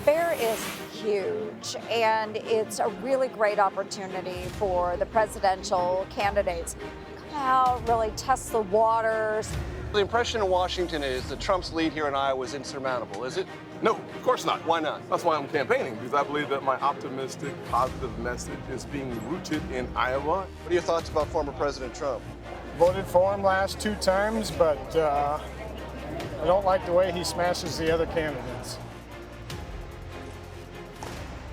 fair is huge, and it's a really great opportunity for the presidential candidates to come out, really test the waters. The impression in Washington is that Trump's lead here in Iowa is insurmountable, is it? No, of course not. Why not? That's why I'm campaigning, because I believe that my optimistic, positive message is being rooted in Iowa. What are your thoughts about former President Trump? Voted for him last 2 times, but I don't like the way he smashes the other candidates.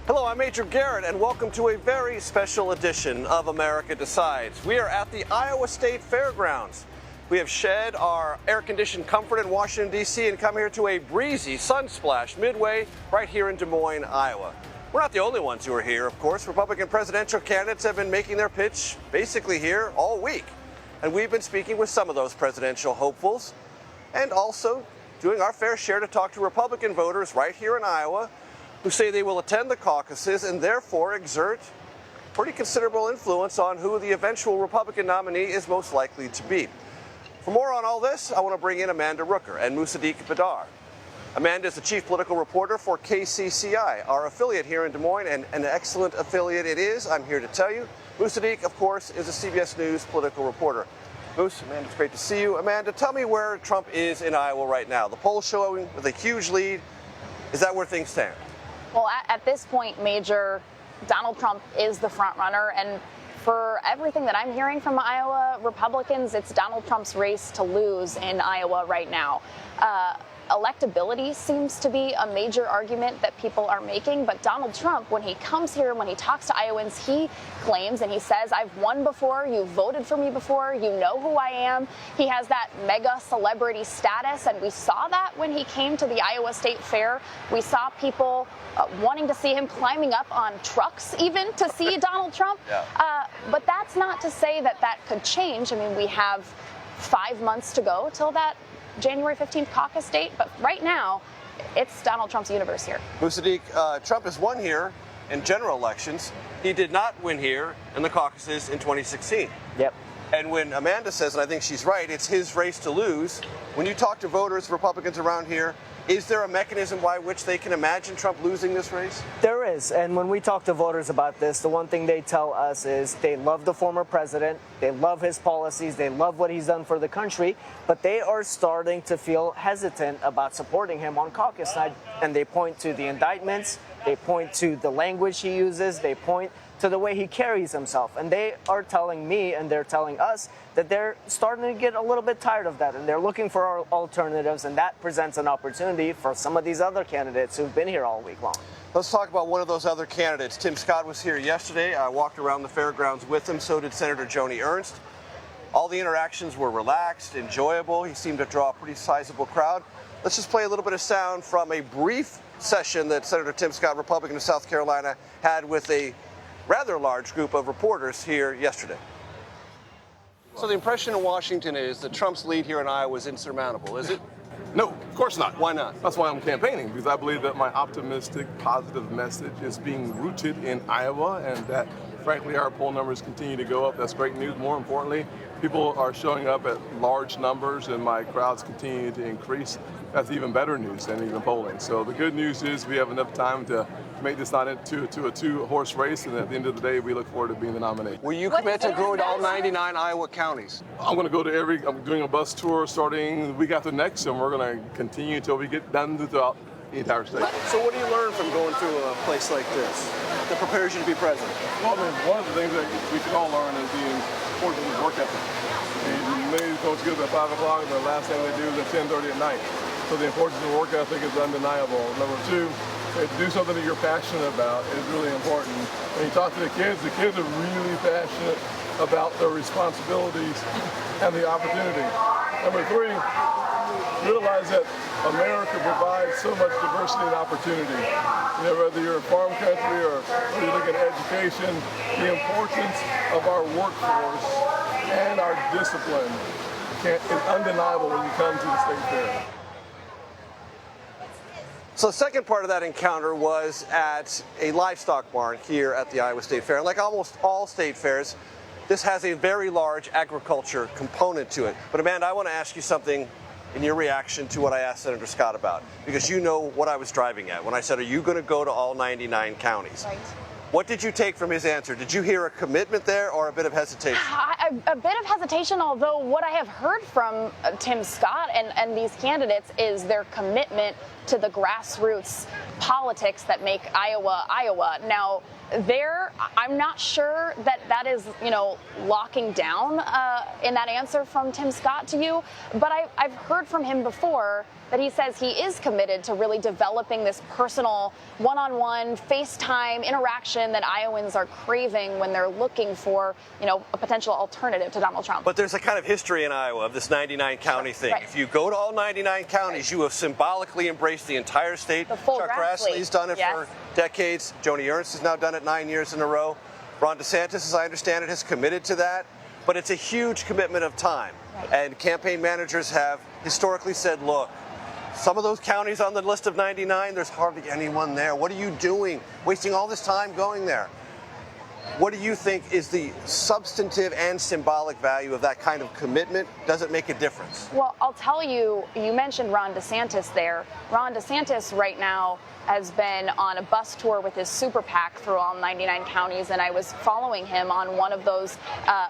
Hello, I'm Major Garrett, and welcome to a very special edition of America Decides. We are at the Iowa State Fairgrounds. We have shed our air-conditioned comfort in Washington, D.C. and come here to a breezy sunsplash midway right here in Des Moines, Iowa. We're not the only ones who are here, of course. Republican presidential candidates have been making their pitch basically here all week. And we've been speaking with some of those presidential hopefuls and also doing our fair share to talk to Republican voters right here in Iowa who say they will attend the caucuses and therefore exert pretty considerable influence on who the eventual Republican nominee is most likely to be. For more on all this, I want to bring in Amanda Rooker and Musaddiq Badar. Amanda is the chief political reporter for KCCI, our affiliate here in Des Moines, and an excellent affiliate it is, I'm here to tell you. Musaddiq, of course, is a CBS News political reporter. Moose, Amanda, it's great to see you. Amanda, tell me where Trump is in Iowa right now. The poll's showing with a huge lead. Is that where things stand? Well, at this point, Major, Donald Trump is the front runner, and for everything that I'm hearing from Iowa Republicans, it's Donald Trump's race to lose in Iowa right now. Electability seems to be a major argument that people are making, but Donald Trump, when he comes here and when he talks to Iowans, he claims and he says, I've won before, you voted for me before, you know who I am. He has that mega celebrity status, and we saw that when he came to the Iowa State Fair. We saw people wanting to see him, climbing up on trucks even to see Donald Trump. Yeah. But that's not to say that that could change. I mean, we have 5 months to go till that January 15th caucus date, but right now, it's Donald Trump's universe here. Musaddiq, Trump has won here in general elections. He did not win here in the caucuses in 2016. Yep. And when Amanda says, and I think she's right, it's his race to lose, when you talk to voters, Republicans around here, is there a mechanism by which they can imagine Trump losing this race? There is, and when we talk to voters about this, the one thing they tell us is they love the former president, they love his policies, they love what he's done for the country, but they are starting to feel hesitant about supporting him on caucus night, and they point to the indictments, they point to the language he uses, they point to the way he carries himself, and they are telling me and they're telling us that they're starting to get a little bit tired of that, and they're looking for alternatives, and that presents an opportunity for some of these other candidates who've been here all week long. Let's talk about one of those other candidates. Tim Scott was here yesterday. I walked around the fairgrounds with him. So did Senator Joni Ernst. All the interactions were relaxed, enjoyable. He seemed to draw a pretty sizable crowd. Let's just play a little bit of sound from a brief session that Senator Tim Scott, Republican of South Carolina, had with a rather large group of reporters here yesterday. So the impression in Washington is that Trump's lead here in Iowa is insurmountable, is it? No, of course not. Why not? That's why I'm campaigning, because I believe that my optimistic, positive message is being rooted in Iowa, and that, frankly, our poll numbers continue to go up. That's great news. More importantly, people are showing up at large numbers, and my crowds continue to increase. That's even better news than even polling. So the good news is we have enough time to make this not into a two-horse race, and at the end of the day, we look forward to being the nominee. Will you commit to going to all 99 Iowa counties? I'm going to go to I'm doing a bus tour starting the week after next, and we're going to continue until we get done throughout the entire state. So what do you learn from going through a place like this that prepares you to be president? Well, I mean, one of the things that we can all learn is the importance of work ethic. And many folks get up at 5 o'clock, and the last thing they do is at 10:30 at night. So the importance of work ethic is undeniable. Number two, to do something that you're passionate about is really important. When you talk to the kids are really passionate about their responsibilities and the opportunity. Number three, realize that America provides so much diversity and opportunity. You know, whether you're a farm country or you look at education, the importance of our workforce and our discipline is undeniable when you come to the state fair. So the second part of that encounter was at a livestock barn here at the Iowa State Fair. And like almost all state fairs, this has a very large agriculture component to it. But Amanda, I want to ask you something in your reaction to what I asked Senator Scott about, because you know what I was driving at when I said, are you going to go to all 99 counties? Right. What did you take from his answer? Did you hear a commitment there or a bit of hesitation? A bit of hesitation, although what I have heard from Tim Scott and these candidates is their commitment to the grassroots politics that make Iowa, Iowa. Now, I'm not sure that is, locking down in that answer from Tim Scott to you, but I've heard from him before that he says he is committed to really developing this personal one-on-one FaceTime interaction that Iowans are craving when they're looking for, a potential alternative to Donald Trump. But there's a kind of history in Iowa of this 99 county thing. Right. If you go to all 99 counties, you have symbolically embraced the entire state. The full Chuck Grassley. Grassley's done it for decades. Joni Ernst has now done it 9 years in a row. Ron DeSantis, as I understand it, has committed to that. But it's a huge commitment of time. Right. And campaign managers have historically said, look, some of those counties on the list of 99, there's hardly anyone there. What are you doing, wasting all this time going there? What do you think is the substantive and symbolic value of that kind of commitment? Does it make a difference? Well, I'll tell you, you mentioned Ron DeSantis there. Ron DeSantis right now has been on a bus tour with his super PAC through all 99 counties, and I was following him on one of those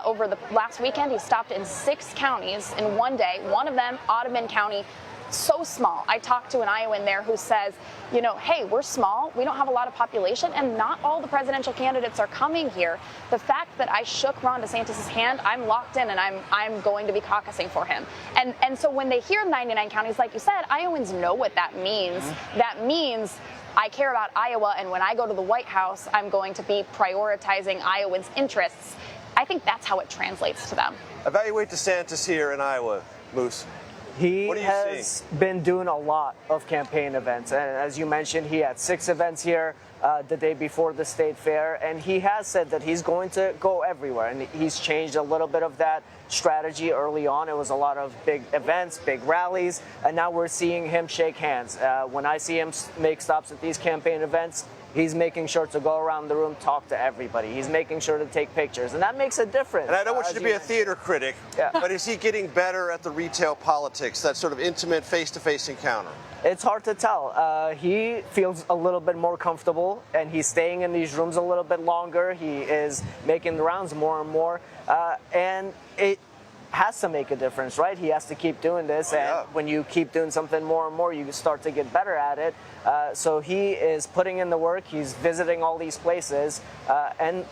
over the last weekend. He stopped in 6 counties in one day, one of them, Ottoman County. So small. I talked to an Iowan there who says, hey, we're small, we don't have a lot of population, and not all the presidential candidates are coming here. The fact that I shook Ron DeSantis' hand, I'm locked in and I'm going to be caucusing for him. And so when they hear 99 counties, like you said, Iowans know what that means. Mm-hmm. That means I care about Iowa, and when I go to the White House, I'm going to be prioritizing Iowans' interests. I think that's how it translates to them. Evaluate DeSantis here in Iowa, Moose. He has been doing a lot of campaign events. And as you mentioned, he had 6 events here the day before the state fair. And he has said that he's going to go everywhere. And he's changed a little bit of that strategy early on. It was a lot of big events, big rallies. And now we're seeing him shake hands. When I see him make stops at these campaign events, he's making sure to go around the room, talk to everybody. He's making sure to take pictures, and that makes a difference. And I don't want you to be a theater critic, but is he getting better at the retail politics, that sort of intimate face-to-face encounter? It's hard to tell. He feels a little bit more comfortable, and he's staying in these rooms a little bit longer. He is making the rounds more and more, and it has to make a difference, right? He has to keep doing this, and when you keep doing something more and more, you start to get better at it. So he is putting in the work. He's visiting all these places, and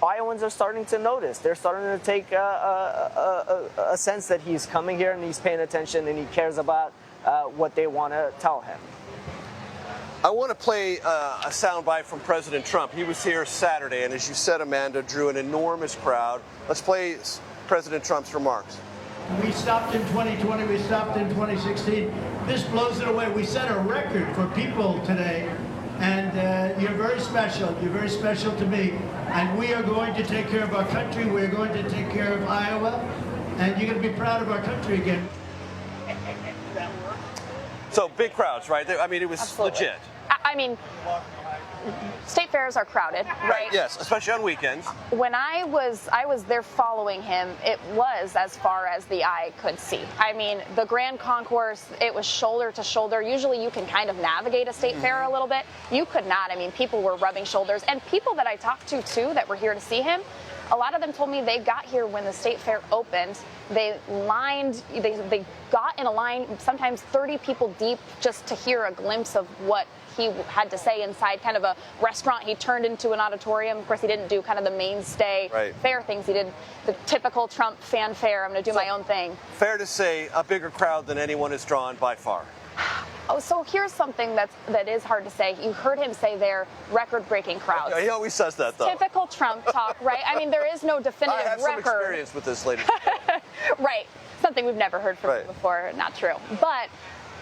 Iowans are starting to notice. They're starting to take a sense that he's coming here and he's paying attention and he cares about what they want to tell him. I want to play a soundbite from President Trump. He was here Saturday, and as you said, Amanda, drew an enormous crowd. Let's play President Trump's remarks. We stopped in 2020, we stopped in 2016. This blows it away. We set a record for people today, and you're very special. You're very special to me. And we are going to take care of our country. We're going to take care of Iowa, and you're going to be proud of our country again. So big crowds, right? I mean, it was Absolutely. legit. I mean, state fairs are crowded, right? Yes, especially on weekends. When I was there following him, it was as far as the eye could see. I mean, the Grand Concourse, it was shoulder to shoulder. Usually you can kind of navigate a state fair a little bit. You could not. I mean, people were rubbing shoulders. And people that I talked to, too, that were here to see him, a lot of them told me they got here when the state fair opened. They got in a line, sometimes 30 people deep, just to hear a glimpse of what he had to say inside kind of a restaurant he turned into an auditorium. Of course, he didn't do kind of the mainstay fair things. He did the typical Trump fanfare. I'm going to do my own thing. Fair to say a bigger crowd than anyone has drawn by far. Oh, so here's something that is hard to say. You heard him say there, record-breaking crowds. He always says that, though. Typical Trump talk, right? I mean, there is no definitive record. I have some experience with this lady. Right. Something we've never heard from him before. Not true. But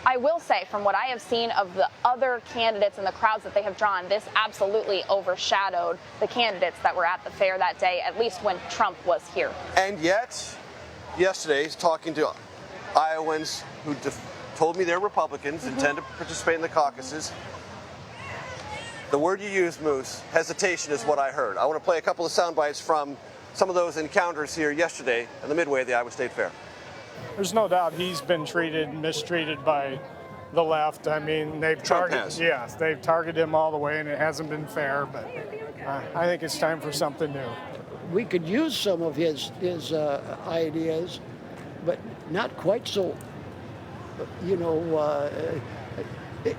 I will say, from what I have seen of the other candidates and the crowds that they have drawn, this absolutely overshadowed the candidates that were at the fair that day, at least when Trump was here. And yet, yesterday, talking to Iowans who told me they're Republicans, intend to participate in the caucuses. The word you used, Moose, hesitation, is what I heard. I want to play a couple of sound bites from some of those encounters here yesterday at the midway of the Iowa State Fair. There's no doubt he's been mistreated by the left. I mean, they've targeted him all the way, and it hasn't been fair. But I think it's time for something new. We could use some of his ideas, but not quite so,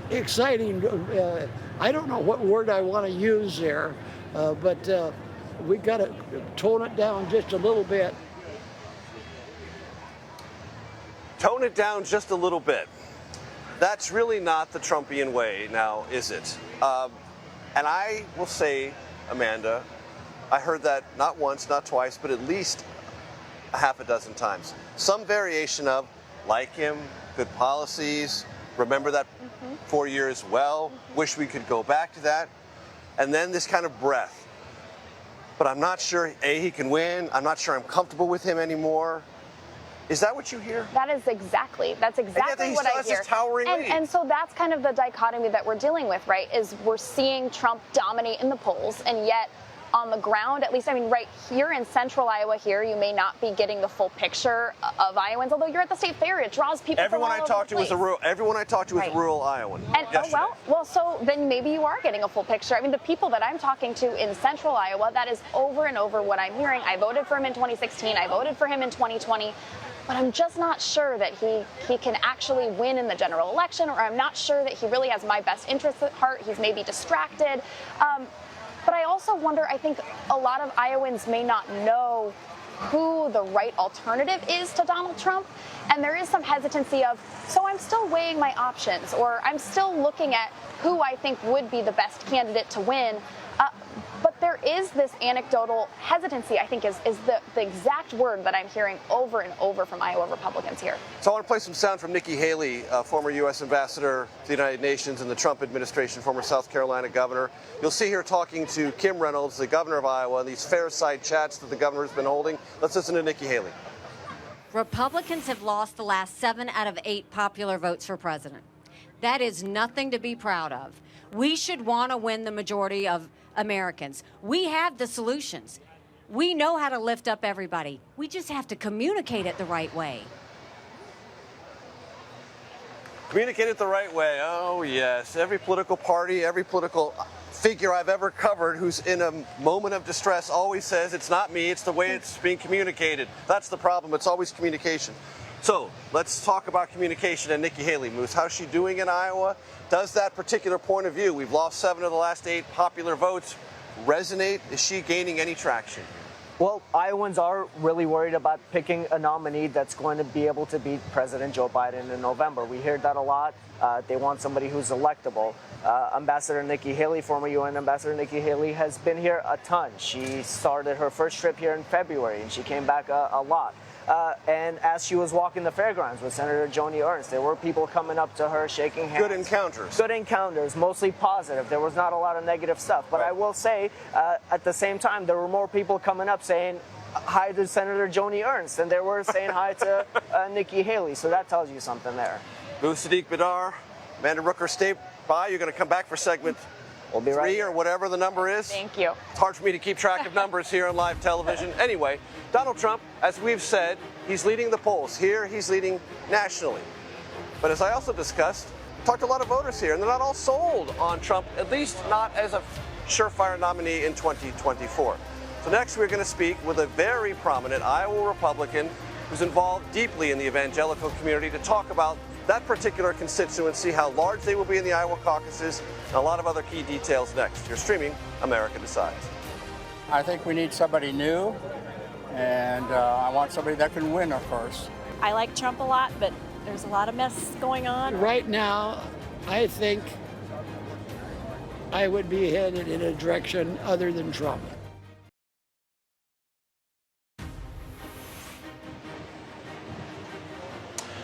exciting. I don't know what word I want to use there, but we got to tone it down just a little bit. Tone it down just a little bit. That's really not the Trumpian way now, is it? And I will say, Amanda, I heard that not once, not twice, but at least a half a dozen times. Some variation of, like him, good policies, remember that 4 years well, wish we could go back to that, and then this kind of breath. But I'm not sure, A, he can win, I'm not sure I'm comfortable with him anymore. Is that what you hear? That's exactly what I hear. This towering lead. And so that's kind of the dichotomy that we're dealing with, right? Is we're seeing Trump dominate in the polls, and yet on the ground, at least, I mean, right here in central Iowa here, you may not be getting the full picture of Iowans, although you're at the state fair, it draws people Everyone from all I talked to over was a rural. Everyone I talked to was a rural Iowan. And well, so then maybe you are getting a full picture. I mean, the people that I'm talking to in central Iowa, that is over and over what I'm hearing. I voted for him in 2016. I voted for him in 2020. But I'm just not sure that he can actually win in the general election, or I'm not sure that he really has my best interests at heart. He's maybe distracted. But I also wonder, I think a lot of Iowans may not know who the right alternative is to Donald Trump. And there is some hesitancy of, so I'm still weighing my options, or I'm still looking at who I think would be the best candidate to win. But there is this anecdotal hesitancy, I think is the exact word that I'm hearing over and over from Iowa Republicans here. So I want to play some sound from Nikki Haley, former U.S. ambassador to the United Nations in the Trump administration, former South Carolina governor. You'll see her talking to Kim Reynolds, the governor of Iowa, in these fair-side chats that the governor's been holding. Let's listen to Nikki Haley. Republicans have lost the last 7 out of 8 popular votes for president. That is nothing to be proud of. We should want to win the majority of Americans. We have the solutions. We know how to lift up everybody. We just have to communicate it the right way. Communicate it the right way. Oh, yes. Every political party, every political figure I've ever covered who's in a moment of distress always says, it's not me, it's the way it's being communicated. That's the problem. It's always communication. So let's talk about communication and Nikki Haley. Moose, how's she doing in Iowa? Does that particular point of view, we've lost 7 of the last 8 popular votes, resonate? Is she gaining any traction? Well, Iowans are really worried about picking a nominee that's going to be able to beat President Joe Biden in November. We hear that a lot. They want somebody who's electable. Ambassador Nikki Haley, former UN Ambassador Nikki Haley, has been here a ton. She started her first trip here in February, and she came back a lot. And as she was walking the fairgrounds with Senator Joni Ernst, there were people coming up to her, shaking hands. Good encounters. Good encounters, mostly positive. There was not a lot of negative stuff. But I will say, at the same time, there were more people coming up saying hi to Senator Joni Ernst than there were saying hi to Nikki Haley. So that tells you something there. Booth Sadiq Badar, Amanda Rooker, stay by. You're going to come back for segment We'll be 3 right or whatever the number is. Thank you. It's hard for me to keep track of numbers here on live television. Anyway, Donald Trump, as we've said, he's leading the polls. Here, he's leading nationally. But as I also discussed, talked to a lot of voters here, and they're not all sold on Trump, at least not as a surefire nominee in 2024. So next, we're going to speak with a very prominent Iowa Republican who's involved deeply in the evangelical community to talk about that particular constituency, how large they will be in the Iowa caucuses, and a lot of other key details next. You're streaming America Decides. I think we need somebody new, and I want somebody that can win, of course. I like Trump a lot, but there's a lot of mess going on. Right now, I think I would be headed in a direction other than Trump.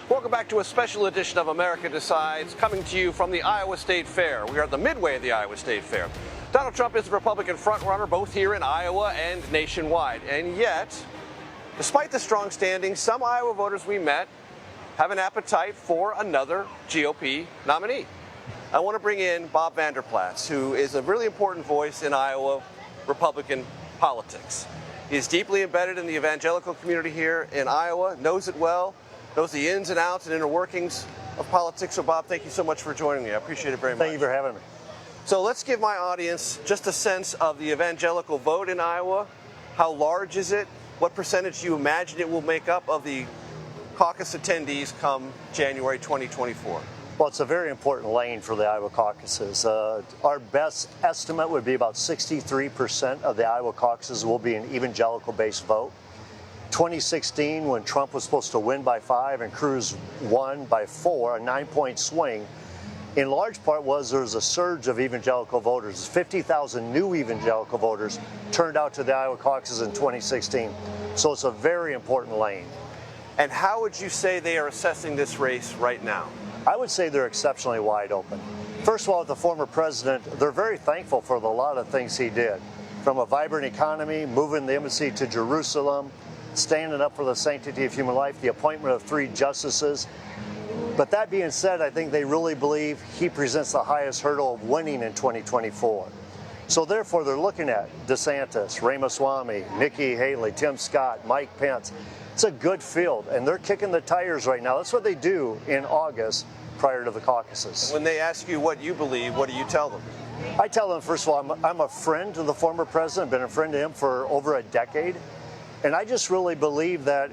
Welcome back to a special edition of America Decides, coming to you from the Iowa State Fair. We are at the midway of the Iowa State Fair. Donald Trump is the Republican frontrunner both here in Iowa and nationwide. And yet, despite the strong standing, some Iowa voters we met have an appetite for another GOP nominee. I want to bring in Bob Vanderplatz, who is a really important voice in Iowa Republican politics. He is deeply embedded in the evangelical community here in Iowa, knows it well. Those are the ins and outs and inner workings of politics. So, Bob, thank you so much for joining me. I appreciate it very much. Thank you for having me. So let's give my audience just a sense of the evangelical vote in Iowa. How large is it? What percentage do you imagine it will make up of the caucus attendees come January 2024? Well, it's a very important lane for the Iowa caucuses. Our best estimate would be about 63% of the Iowa caucuses will be an evangelical-based vote. 2016, when Trump was supposed to win by 5 and Cruz won by 4, a 9-point swing, in large part there was a surge of evangelical voters. 50,000 new evangelical voters turned out to the Iowa caucuses in 2016. So it's a very important lane. And how would you say they are assessing this race right now? I would say they're exceptionally wide open. First of all, with the former president, they're very thankful for a lot of things he did. From a vibrant economy, moving the embassy to Jerusalem, standing up for the sanctity of human life, the appointment of 3 justices. But that being said, I think they really believe he presents the highest hurdle of winning in 2024. So therefore, they're looking at DeSantis, Ramaswamy, Nikki Haley, Tim Scott, Mike Pence. It's a good field, and they're kicking the tires right now. That's what they do in August prior to the caucuses. When they ask you what you believe, what do you tell them? I tell them, first of all, I'm a friend to the former president, been a friend to him for over a decade, and I just really believe that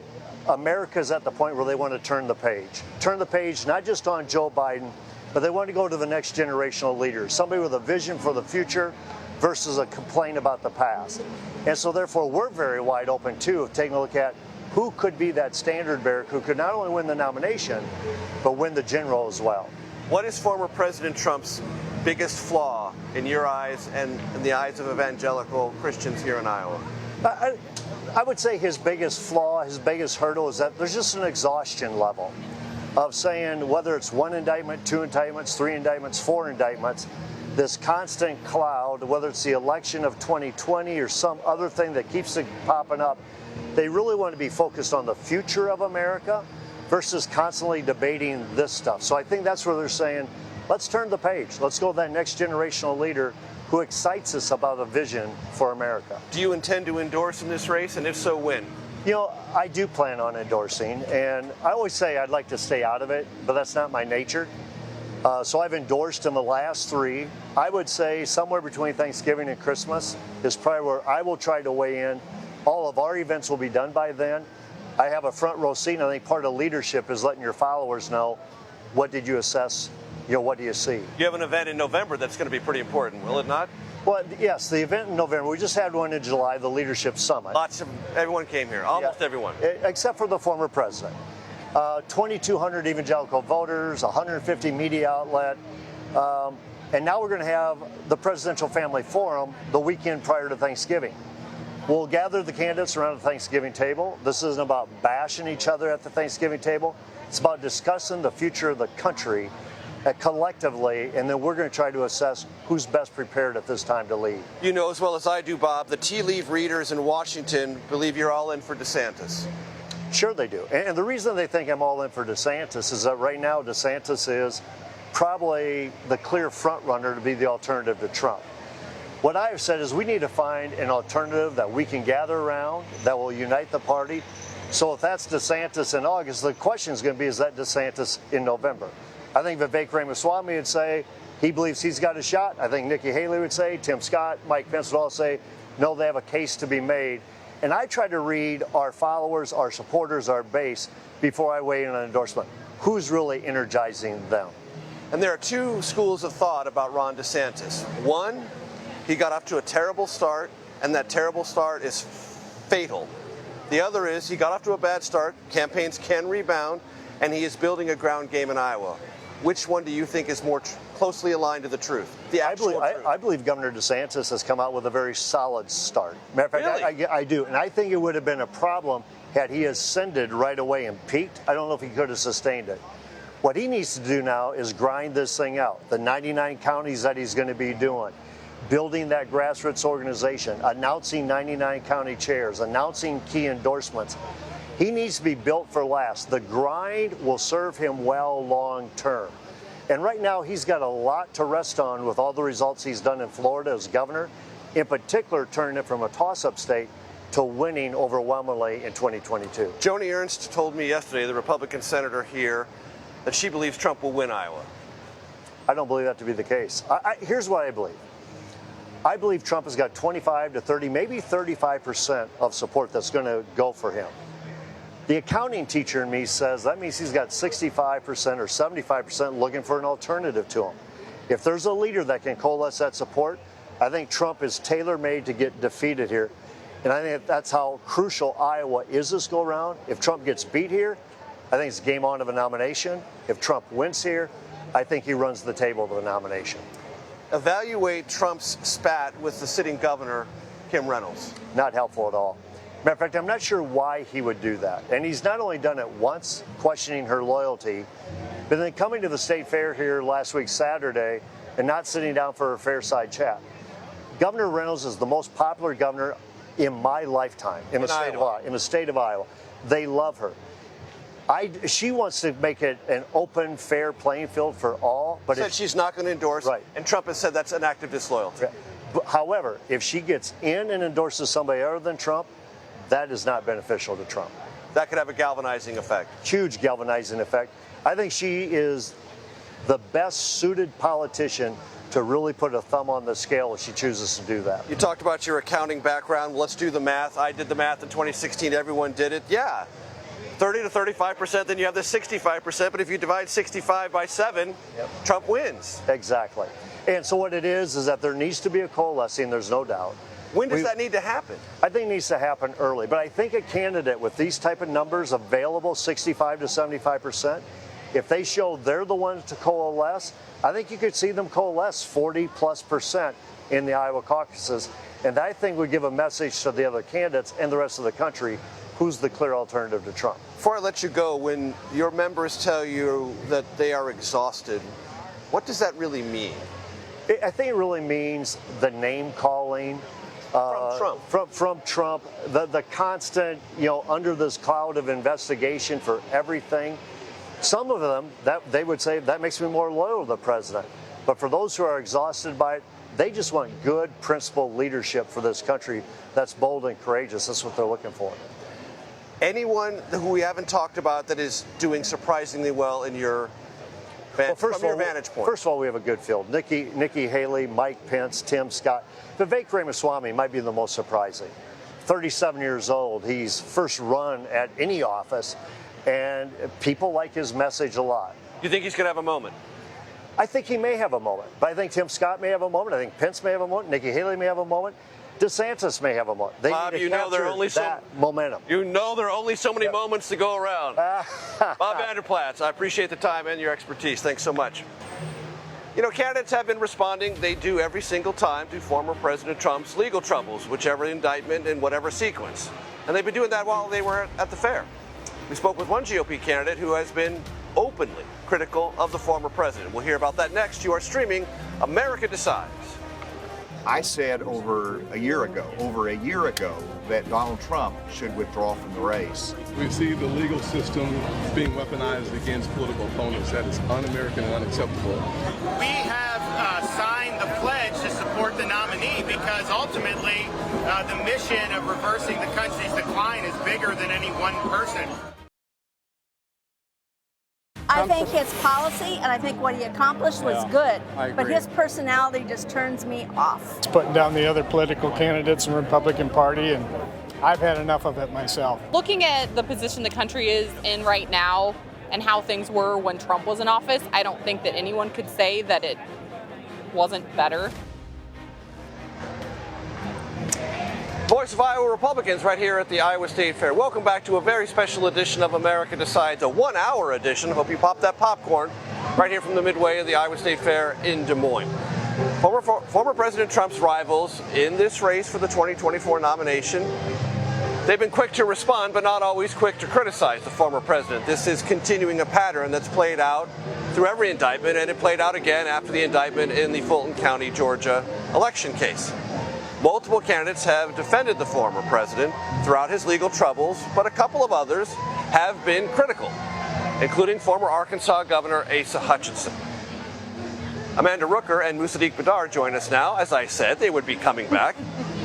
America's at the point where they want to turn the page. Turn the page not just on Joe Biden, but they want to go to the next generational leader, somebody with a vision for the future versus a complaint about the past. And so therefore, we're very wide open, too, of taking a look at who could be that standard bearer who could not only win the nomination, but win the general as well. What is former President Trump's biggest flaw in your eyes and in the eyes of evangelical Christians here in Iowa? I would say his biggest flaw, his biggest hurdle is that there's just an exhaustion level of saying whether it's 1 indictment, 2 indictments, 3 indictments, 4 indictments, this constant cloud, whether it's the election of 2020 or some other thing that keeps it popping up. They really want to be focused on the future of America versus constantly debating this stuff. So I think that's where they're saying, let's turn the page. Let's go to that next generational leader who excites us about a vision for America. Do you intend to endorse in this race, and if so, when? You know, I do plan on endorsing, and I always say I'd like to stay out of it, but that's not my nature. So I've endorsed in the last 3. I would say somewhere between Thanksgiving and Christmas is probably where I will try to weigh in. All of our events will be done by then. I have a front row seat, and I think part of leadership is letting your followers know, what did you assess? You know, what do you see? You have an event in November that's going to be pretty important, will it not? Well, yes, the event in November. We just had one in July, the Leadership Summit. Everyone came here, almost everyone. Except for the former president. 2,200 evangelical voters, 150 media outlet, and now we're going to have the Presidential Family Forum the weekend prior to Thanksgiving. We'll gather the candidates around the Thanksgiving table. This isn't about bashing each other at the Thanksgiving table. It's about discussing the future of the country collectively, and then we're going to try to assess who's best prepared at this time to lead. You know as well as I do, Bob, the tea leaf readers in Washington believe you're all in for DeSantis. Sure they do. And the reason they think I'm all in for DeSantis is that right now DeSantis is probably the clear front runner to be the alternative to Trump. What I have said is we need to find an alternative that we can gather around that will unite the party. So if that's DeSantis in August, the question is going to be, is that DeSantis in November? I think Vivek Ramaswamy would say he believes he's got a shot. I think Nikki Haley would say, Tim Scott, Mike Pence would all say, no, they have a case to be made. And I try to read our followers, our supporters, our base before I weigh in on endorsement. Who's really energizing them? And there are 2 schools of thought about Ron DeSantis. One, he got off to a terrible start, and that terrible start is fatal. The other is he got off to a bad start, campaigns can rebound, and he is building a ground game in Iowa. Which one do you think is more closely aligned to the truth? I believe Governor DeSantis has come out with a very solid start. Matter of fact, really? I do. And I think it would have been a problem had he ascended right away and peaked. I don't know if he could have sustained it. What he needs to do now is grind this thing out. The 99 counties that he's going to be doing, building that grassroots organization, announcing 99 county chairs, announcing key endorsements. He needs to be built for last. The grind will serve him well long term. And right now, he's got a lot to rest on with all the results he's done in Florida as governor, in particular, turning it from a toss-up state to winning overwhelmingly in 2022. Joni Ernst told me yesterday, the Republican senator here, that she believes Trump will win Iowa. I don't believe that to be the case. Here's what I believe. I believe Trump has got 25 to 30, maybe 35% of support that's going to go for him. The accounting teacher in me says that means he's got 65% or 75% looking for an alternative to him. If there's a leader that can coalesce that support, I think Trump is tailor-made to get defeated here. And I think that's how crucial Iowa is this go-around. If Trump gets beat here, I think it's game on of a nomination. If Trump wins here, I think he runs the table to the nomination. Evaluate Trump's spat with the sitting governor, Kim Reynolds. Not helpful at all. Matter of fact, I'm not sure why he would do that. And he's not only done it once, questioning her loyalty, but then coming to the state fair here last week, Saturday, and not sitting down for a fair side chat. Governor Reynolds is the most popular governor in my lifetime in the state of Iowa. They love her. She wants to make it an open, fair playing field for all. But said she's not going to endorse, right. And Trump has said that's an act of disloyalty. Yeah. However, if she gets in and endorses somebody other than Trump, that is not beneficial to Trump. That could have a galvanizing effect. Huge galvanizing effect. I think she is the best suited politician to really put a thumb on the scale if she chooses to do that. You talked about your accounting background. Let's do the math. I did the math in 2016. Everyone did it. Yeah. 30 to 35%, then you have the 65%. But if you divide 65 by 7, Trump wins. Exactly. And so what it is that there needs to be a coalescing, there's no doubt. When does that need to happen? I think it needs to happen early. But I think a candidate with these type of numbers available, 65 to 75%, if they show they're the ones to coalesce, I think you could see them coalesce 40+% in the Iowa caucuses. And I think would give a message to the other candidates and the rest of the country who's the clear alternative to Trump. Before I let you go, when your members tell you that they are exhausted, what does that really mean? I think it really means the name calling. From Trump. From Trump, the constant, under this cloud of investigation for everything. Some of them, that they would say, that makes me more loyal to the president. But for those who are exhausted by it, they just want good, principled leadership for this country that's bold and courageous. That's what they're looking for. Anyone who we haven't talked about that is doing surprisingly well in your from your vantage point? First of all, we have a good field. Nikki Haley, Mike Pence, Tim Scott. Vivek Ramaswamy might be the most surprising. 37 years old. He's first run at any office, and people like his message a lot. You think he's going to have a moment? I think he may have a moment. But I think Tim Scott may have a moment. I think Pence may have a moment. Nikki Haley may have a moment. DeSantis may have a moment. They Bob, need to you know there are only momentum. You know there are only so many moments to go around. Bob Vanderplatz, I appreciate the time and your expertise. Thanks so much. Candidates have been responding. They do every single time to former President Trump's legal troubles, whichever indictment in whatever sequence. And they've been doing that while they were at the fair. We spoke with one GOP candidate who has been openly critical of the former president. We'll hear about that next. You are streaming America Decides. I said over a year ago, that Donald Trump should withdraw from the race. We see the legal system being weaponized against political opponents. That is un-American and unacceptable. We have signed the pledge to support the nominee because ultimately the mission of reversing the country's decline is bigger than any one person. I think his policy and I think what he accomplished was good, but his personality just turns me off. It's putting down the other political candidates in the Republican Party, and I've had enough of it myself. Looking at the position the country is in right now and how things were when Trump was in office, I don't think that anyone could say that it wasn't better. Voice of Iowa Republicans right here at the Iowa State Fair. Welcome back to a very special edition of America Decides, a 1-hour edition. Hope you popped that popcorn right here from the midway of the Iowa State Fair in Des Moines. Former President Trump's rivals in this race for the 2024 nomination, they've been quick to respond, but not always quick to criticize the former president. This is continuing a pattern that's played out through every indictment, and it played out again after the indictment in the Fulton County, Georgia election case. Multiple candidates have defended the former president throughout his legal troubles, but a couple of others have been critical, including former Arkansas Governor Asa Hutchinson. Amanda Rooker and Musaddiq Badar join us now. As I said, they would be coming back.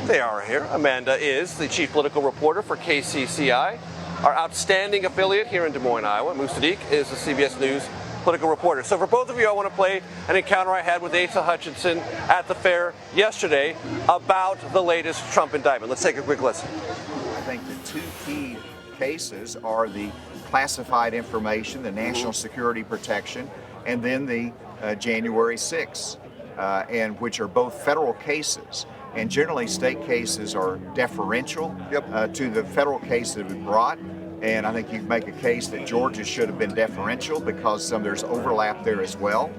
They are here. Amanda is the chief political reporter for KCCI, our outstanding affiliate here in Des Moines, Iowa. Moose Sadiq is the CBS News political reporter. So for both of you, I want to play an encounter I had with Asa Hutchinson at the fair yesterday about the latest Trump indictment. Let's take a quick listen. I think the two key cases are the classified information, the national security protection, and then the January 6th, and which are both federal cases. And generally, state cases are deferential to the federal case that we brought. And I think you can make a case that Georgia should have been deferential because there's overlap there as well.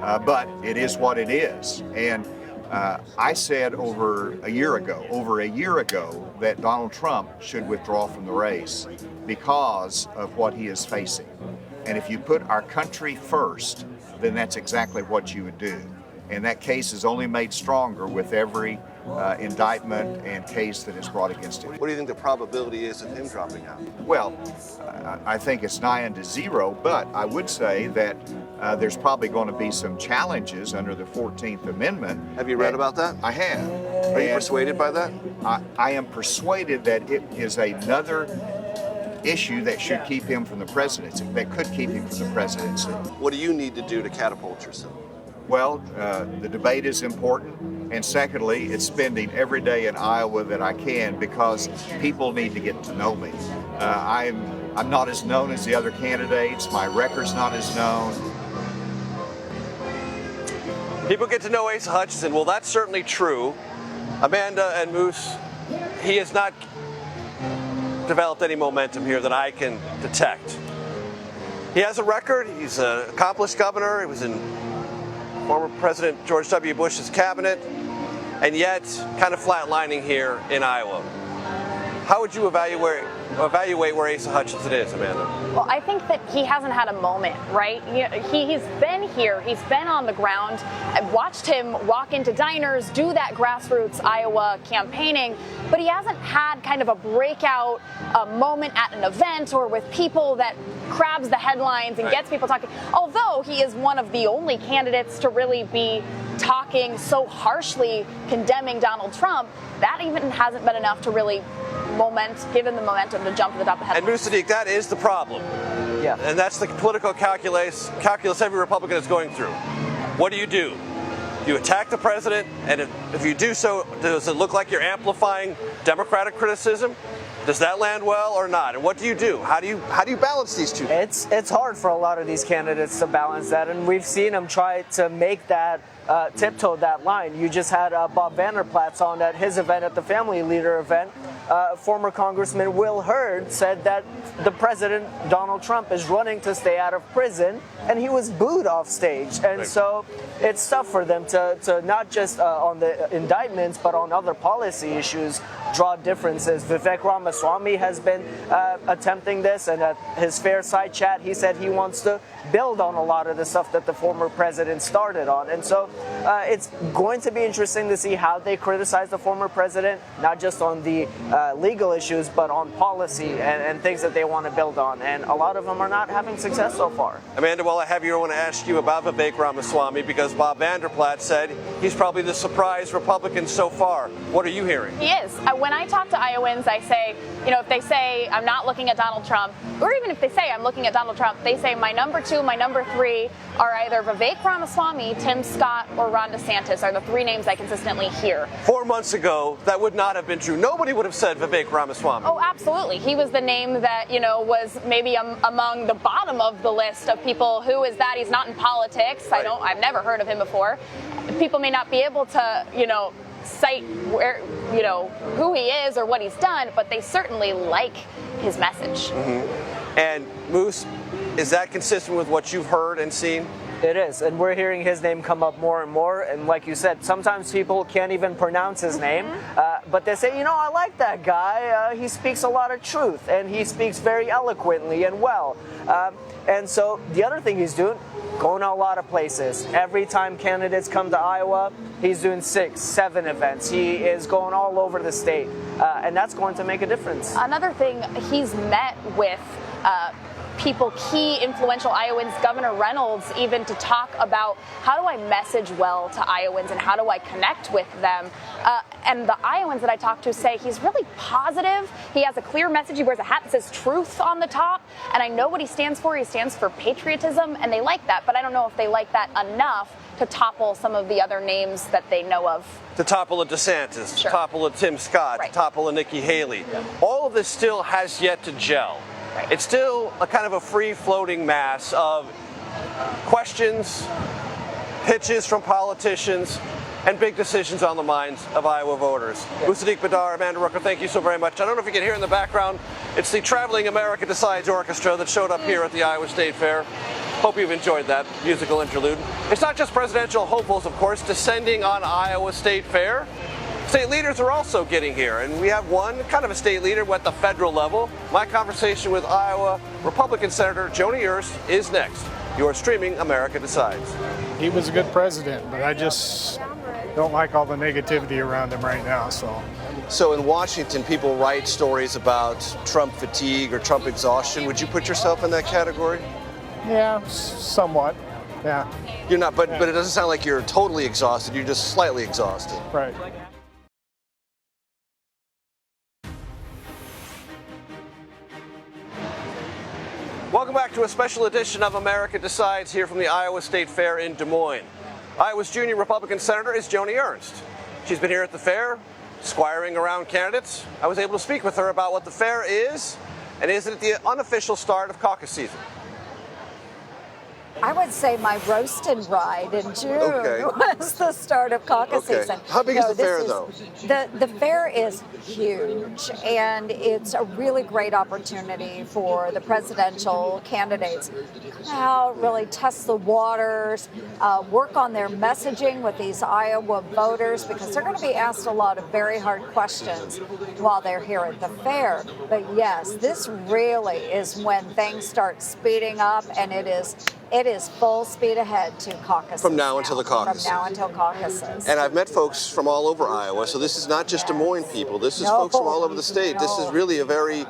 But it is what it is. And I said over a year ago, that Donald Trump should withdraw from the race because of what he is facing. And if you put our country first, then that's exactly what you would do. And that case is only made stronger with every indictment and case that is brought against him. What do you think the probability is of him dropping out? Well, I think it's nigh unto zero, but I would say that there's probably going to be some challenges under the 14th Amendment. Have you read about that? I have. Are you persuaded by that? I am persuaded that it is another issue that should keep him from the presidency, that could keep him from the presidency. What do you need to do to catapult yourself? Well, the debate is important, and secondly, it's spending every day in Iowa that I can because people need to get to know me. I'm not as known as the other candidates. My record's not as known. People get to know Asa Hutchinson. Well, that's certainly true. Amanda and Moose, he has not developed any momentum here that I can detect. He has a record. He's an accomplished governor. He was in former President George W. Bush's cabinet, and yet kind of flatlining here in Iowa. How would you evaluate where Asa Hutchinson is, Amanda? Well, I think that he hasn't had a moment, right? He's been here. He's been on the ground. I've watched him walk into diners, do that grassroots Iowa campaigning, but he hasn't had kind of a breakout moment at an event or with people that grabs the headlines and gets people talking. Although he is one of the only candidates to really be talking so harshly condemning Donald Trump, that even hasn't been enough to really given the momentum to jump to the top of the headlines. And Moose Sadiq, that is the problem. Yeah. And that's the political calculus every Republican is going through. What do? You attack the president, and if you do so, does it look like you're amplifying Democratic criticism? Does that land well or not? And what do you do? How do you balance these two things? It's hard for a lot of these candidates to balance that, and we've seen them try to make that tiptoe that line. You just had Bob Vanderplaats on at his event, at the Family Leader event. Former Congressman Will Hurd said that the president, Donald Trump, is running to stay out of prison, and he was booed off stage. And so it's tough for them to not just on the indictments, but on other policy issues, draw differences. Vivek Ramaswamy has been attempting this, and at his Fair Side chat, he said he wants to build on a lot of the stuff that the former president started on. And so it's going to be interesting to see how they criticize the former president, not just on the legal issues, but on policy and things that they want to build on. And a lot of them are not having success so far. Amanda, while I have you, I want to ask you about Vivek Ramaswamy, because Bob Vanderplaats said he's probably the surprise Republican so far. What are you hearing? He is. When I talk to Iowans, I say, if they say I'm not looking at Donald Trump, or even if they say I'm looking at Donald Trump, they say my number 2, my number 3 are either Vivek Ramaswamy, Tim Scott, or Ron DeSantis are the 3 names I consistently hear. 4 months ago, that would not have been true. Nobody would have said Vivek Ramaswamy. Oh, absolutely. He was the name that, was maybe among the bottom of the list of people. Who is that? He's not in politics. Right. I've never heard of him before. People may not be able to, cite where, who he is or what he's done, but they certainly like his message. Mm-hmm. And Moose, is that consistent with what you've heard and seen? It is, and we're hearing his name come up more and more, and like you said, sometimes people can't even pronounce his name, but they say, I like that guy, he speaks a lot of truth, and he speaks very eloquently and well. And so the other thing he's doing, going to a lot of places. Every time candidates come to Iowa, he's doing 6, 7 events. He is going all over the state, and that's going to make a difference. Another thing, he's met with people, key influential Iowans, Governor Reynolds, even to talk about how do I message well to Iowans and how do I connect with them. And the Iowans that I talked to say he's really positive. He has a clear message. He wears a hat that says truth on the top. And I know what he stands for. He stands for patriotism, and they like that. But I don't know if they like that enough to topple some of the other names that they know of. To topple a DeSantis, Sure. to topple a Tim Scott, Right. to topple a Nikki Haley. All of this still has yet to gel. Right. It's still a kind of a free-floating mass of questions, pitches from politicians, and big decisions on the minds of Iowa voters. Sadiq Badar, Amanda Rooker, thank you so very much. I don't know if you can hear in the background, it's the Traveling America Decides Orchestra that showed up here at the Iowa State Fair. Hope you've enjoyed that musical interlude. It's not just presidential hopefuls, of course, descending on Iowa State Fair. State leaders are also getting here, and we have one kind of a state leader at the federal level. My conversation with Iowa Republican Senator Joni Ernst is next. You're streaming America Decides. He was a good president, but I just don't like all the negativity around him right now. So in Washington, people write stories about Trump fatigue or Trump exhaustion. Would you put yourself in that category? Yeah, somewhat. Yeah. You're not, but it doesn't sound like you're totally exhausted. You're just slightly exhausted. Right. Welcome back to a special edition of America Decides here from the Iowa State Fair in Des Moines. Iowa's junior Republican senator is Joni Ernst. She's been here at the fair, squiring around candidates. I was able to speak with her about what the fair is, and is it the unofficial start of caucus season? I would say my roast and ride in June was the start of caucus season. How big is the fair, though? The fair is huge, and it's a really great opportunity for the presidential candidates to come out, really test the waters, work on their messaging with these Iowa voters, because they're going to be asked a lot of very hard questions while they're here at the fair. But yes, this really is when things start speeding up, and it is full speed ahead to caucuses. From now until the caucus. From now until caucuses. And I've met folks from all over Iowa, so this is not just Des Moines people. This is folks from all over the state. This is really a very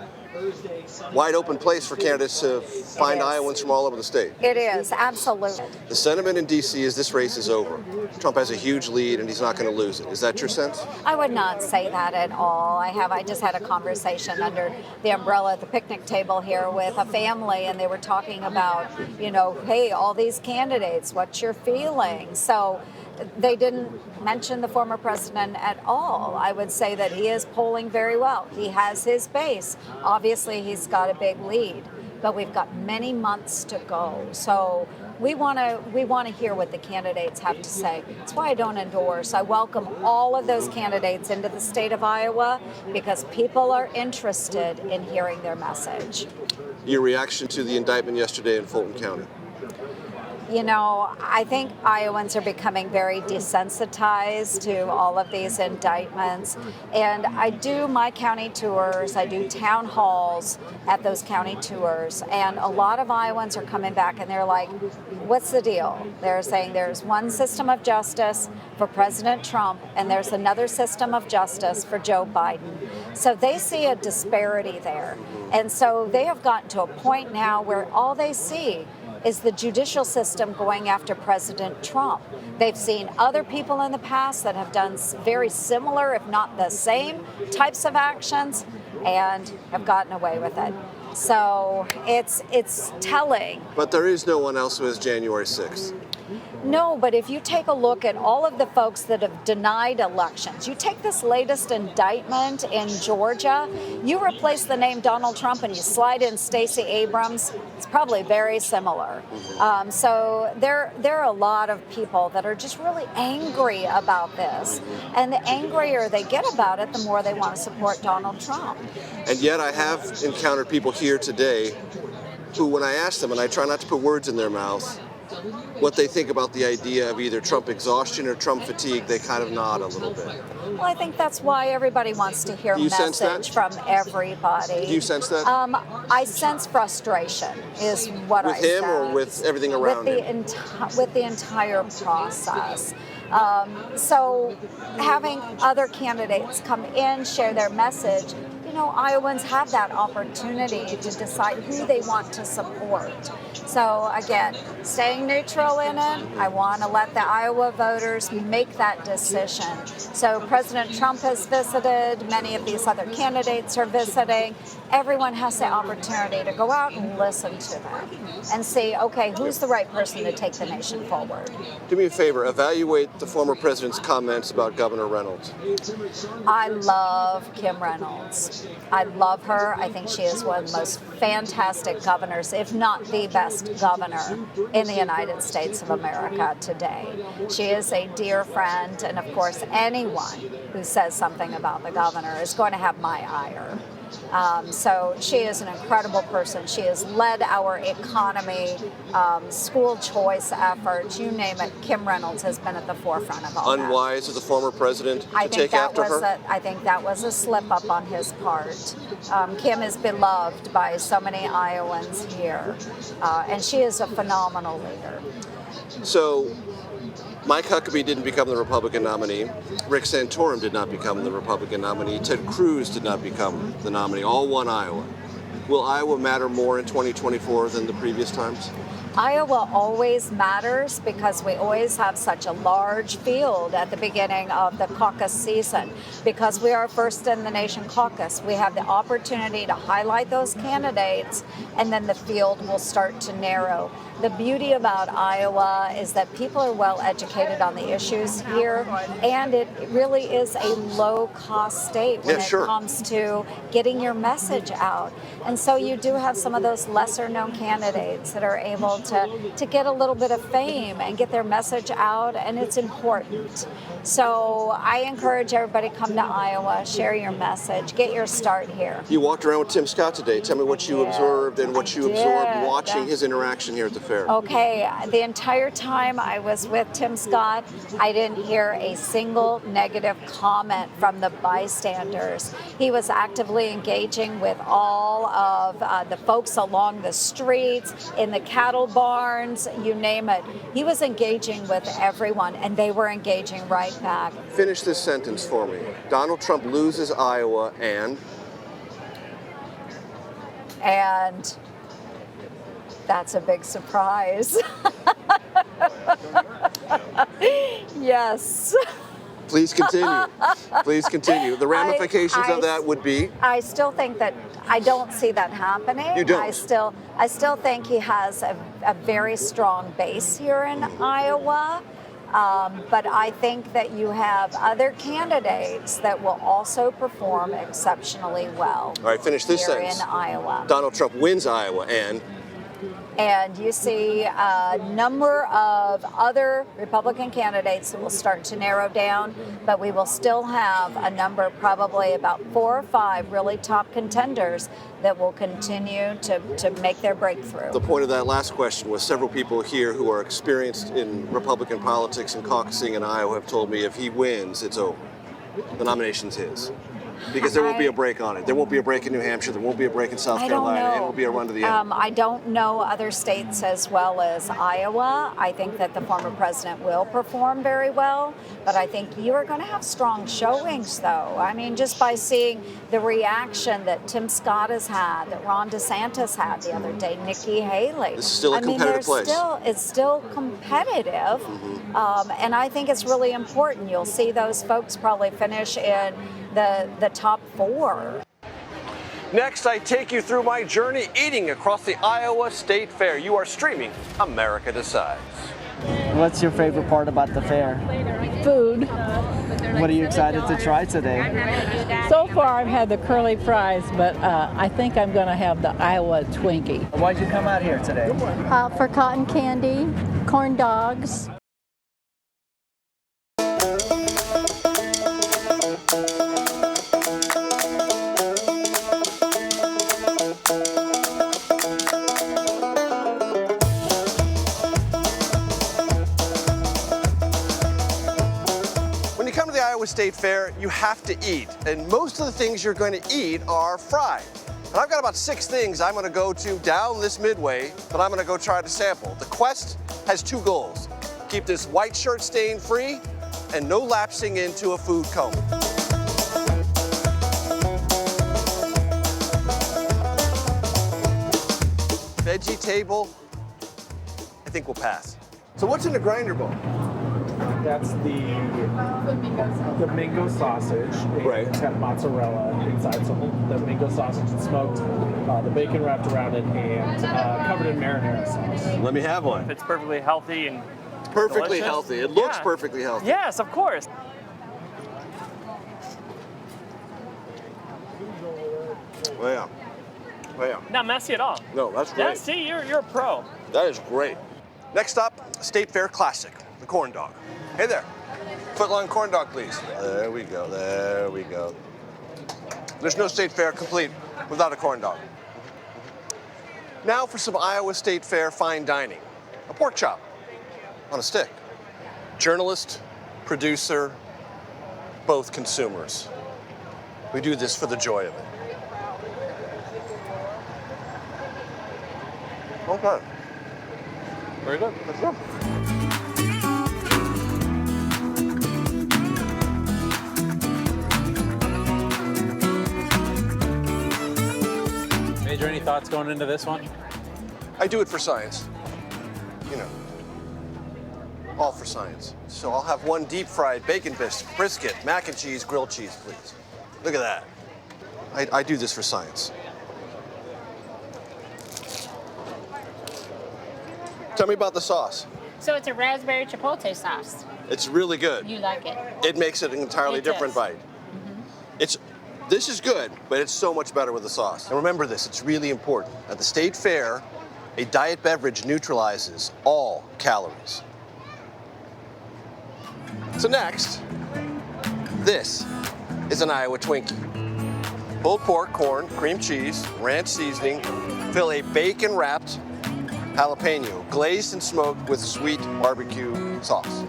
wide open place for candidates to find Iowans from all over the state. It is, absolutely. The sentiment in D.C. is this race is over. Trump has a huge lead and he's not going to lose it. Is that your sense? I would not say that at all. I just had a conversation under the umbrella at the picnic table here with a family, and they were talking about, hey, all these candidates, what's your feeling? So they didn't mention the former president at all. I would say that he is polling very well. He has his base. Obviously, he's got a big lead, but we've got many months to go. So we want to hear what the candidates have to say. That's why I don't endorse. I welcome all of those candidates into the state of Iowa, because people are interested in hearing their message. Your reaction to the indictment yesterday in Fulton County? I think Iowans are becoming very desensitized to all of these indictments. And I do my county tours, I do town halls at those county tours, and a lot of Iowans are coming back and they're like, what's the deal? They're saying there's one system of justice for President Trump and there's another system of justice for Joe Biden. So they see a disparity there. And so they have gotten to a point now where all they see is the judicial system going after President Trump. They've seen other people in the past that have done very similar, if not the same, types of actions and have gotten away with it. So it's telling. But there is no one else who has January 6th. No, but if you take a look at all of the folks that have denied elections, you take this latest indictment in Georgia, you replace the name Donald Trump and you slide in Stacey Abrams, it's probably very similar. So there are a lot of people that are just really angry about this. And the angrier they get about it, the more they want to support Donald Trump. And yet I have encountered people here today who, when I ask them, and I try not to put words in their mouth, what they think about the idea of either Trump exhaustion or Trump fatigue, they kind of nod a little bit. Well, I think that's why everybody wants to hear a message from everybody. Do you sense that? I sense frustration is what I sense. With him or with everything around him? With the entire process. So having other candidates come in, share their message, Iowans have that opportunity to decide who they want to support. So again, staying neutral in it, I want to let the Iowa voters make that decision. So President Trump has visited, many of these other candidates are visiting. Everyone has the opportunity to go out and listen to them and see, okay, who's the right person to take the nation forward. Do me a favor, evaluate the former president's comments about Governor Reynolds. I love Kim Reynolds. I love her. I think she is one of the most fantastic governors, if not the best governor in the United States of America today. She is a dear friend, and of course, anyone who says something about the governor is going to have my ire. So she is an incredible person. She has led our economy, school choice efforts, you name it. Kim Reynolds has been at the forefront of all that. Unwise of the former president to take after her? I think that was a slip up on his part. Kim is beloved by so many Iowans here, and she is a phenomenal leader. So Mike Huckabee didn't become the Republican nominee. Rick Santorum did not become the Republican nominee. Ted Cruz did not become the nominee. All won Iowa. Will Iowa matter more in 2024 than the previous times? Iowa always matters because we always have such a large field at the beginning of the caucus season. Because we are first in the nation caucus, we have the opportunity to highlight those candidates, and then the field will start to narrow. The beauty about Iowa is that people are well educated on the issues here, and it really is a low-cost state when it comes to getting your message out. And so you do have some of those lesser-known candidates that are able to get a little bit of fame and get their message out, and it's important. So I encourage everybody to come to Iowa, share your message, get your start here. You walked around with Tim Scott today. Tell me what you observed and what you absorbed watching his interaction here at the fair. Okay, the entire time I was with Tim Scott, I didn't hear a single negative comment from the bystanders. He was actively engaging with all of the folks along the streets, in the cattle barns, you name it. He was engaging with everyone, and they were engaging right back. Finish this sentence for me. Donald Trump loses Iowa and that's a big surprise. Yes. Please continue. Please continue. The ramifications of that would be? I still think that I don't see that happening. You don't? I still think he has a very strong base here in Iowa. But I think that you have other candidates that will also perform exceptionally well. All right, finish this here sentence. In Iowa. Donald Trump wins Iowa and you see a number of other Republican candidates that will start to narrow down, but we will still have a number, probably about 4 or 5 really top contenders that will continue to make their breakthrough. The point of that last question was several people here who are experienced in Republican politics and caucusing in Iowa have told me if he wins, it's over. The nomination's his. Because there won't be a break on it. There won't be a break in New Hampshire. There won't be a break in South Carolina. And it will be a run to the end. I don't know other states as well as Iowa. I think that the former president will perform very well. But I think you are going to have strong showings, though. I mean, just by seeing the reaction that Tim Scott has had, that Ron DeSantis had the other day, Nikki Haley. It's still a competitive place. It's still competitive. And I think it's really important. You'll see those folks probably finish in the top 4. Next, I take you through my journey eating across the Iowa State Fair. You are streaming America Decides. What's your favorite part about the fair? Food. What are you excited to try today? So far, I've had the curly fries, but I think I'm going to have the Iowa Twinkie. Why'd you come out here today? For cotton candy, corn dogs. State Fair, you have to eat, and most of the things you're going to eat are fried. And I've got about 6 things I'm going to go to down this midway that I'm going to go try to sample. The quest has 2 goals: keep this white shirt stain free and no lapsing into a food coma. veggie table, I think we'll pass. So what's in the grinder bowl? That's the mango sausage. Right. It's got mozzarella inside, so the mango sausage is smoked, the bacon wrapped around it, and covered in marinara sauce. Let me have one. It's perfectly healthy and Perfectly delicious. healthy. It looks Yeah. perfectly healthy. Yes, of course. Oh yeah. Oh yeah. Not messy at all. No, that's Yeah, great. see, you're a pro. That is great. Next up, State Fair Classic, the corn dog. Hey there. Footlong corn dog, please. There we go. There we go. There's no State Fair complete without a corn dog. Now for some Iowa State Fair fine dining. A pork chop on a stick. Journalist, producer, both consumers. We do this for the joy of it. Okay. Very good. Let's go. Major, any thoughts going into this one? I do it for science. You know, all for science. So I'll have one deep fried bacon brisket, mac and cheese, grilled cheese, please. Look at that. I do this for science. Tell me about the sauce. So it's a raspberry chipotle sauce. It's really good. You like it? It makes it an entirely It different does. bite. This is good, but it's so much better with the sauce. And remember this, it's really important. At the State Fair, a diet beverage neutralizes all calories. So next, this is an Iowa Twinkie. Pulled pork, corn, cream cheese, ranch seasoning, fill a bacon-wrapped jalapeno, glazed and smoked with sweet barbecue sauce.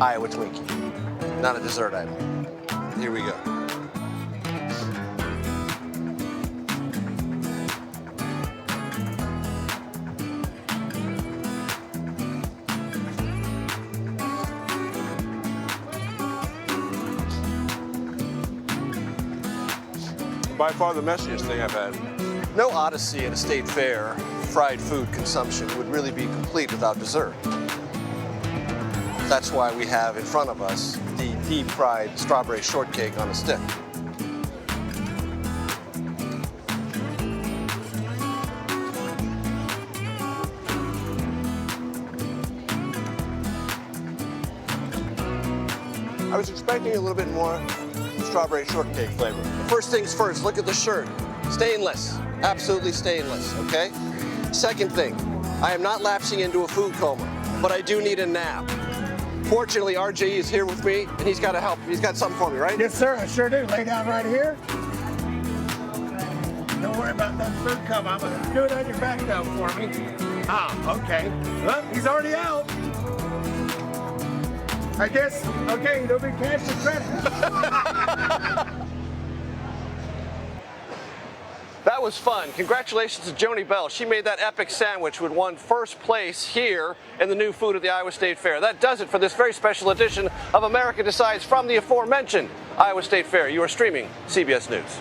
Iowa Twinkie, not a dessert item. Here we go. By far the messiest thing I've had. No odyssey at a state fair fried food consumption would really be complete without dessert. That's why we have in front of us the deep fried strawberry shortcake on a stick. I was expecting a little bit more strawberry shortcake flavor. First things first, look at the shirt. Stainless, absolutely stainless, okay? Second thing, I am not lapsing into a food coma, but I do need a nap. Fortunately, RJ is here with me, and he's got to help. He's got something for me, right? Yes, sir, I sure do. Lay down right here. Don't worry about that food coma. I'm going to do it on your back now for me. Ah, okay. Well, he's already out. I guess, okay, there'll be cash and credit. That was fun. Congratulations to Joni Bell. She made that epic sandwich which won first place here in the new food at the Iowa State Fair. That does it for this very special edition of America Decides from the aforementioned Iowa State Fair. You are streaming CBS News.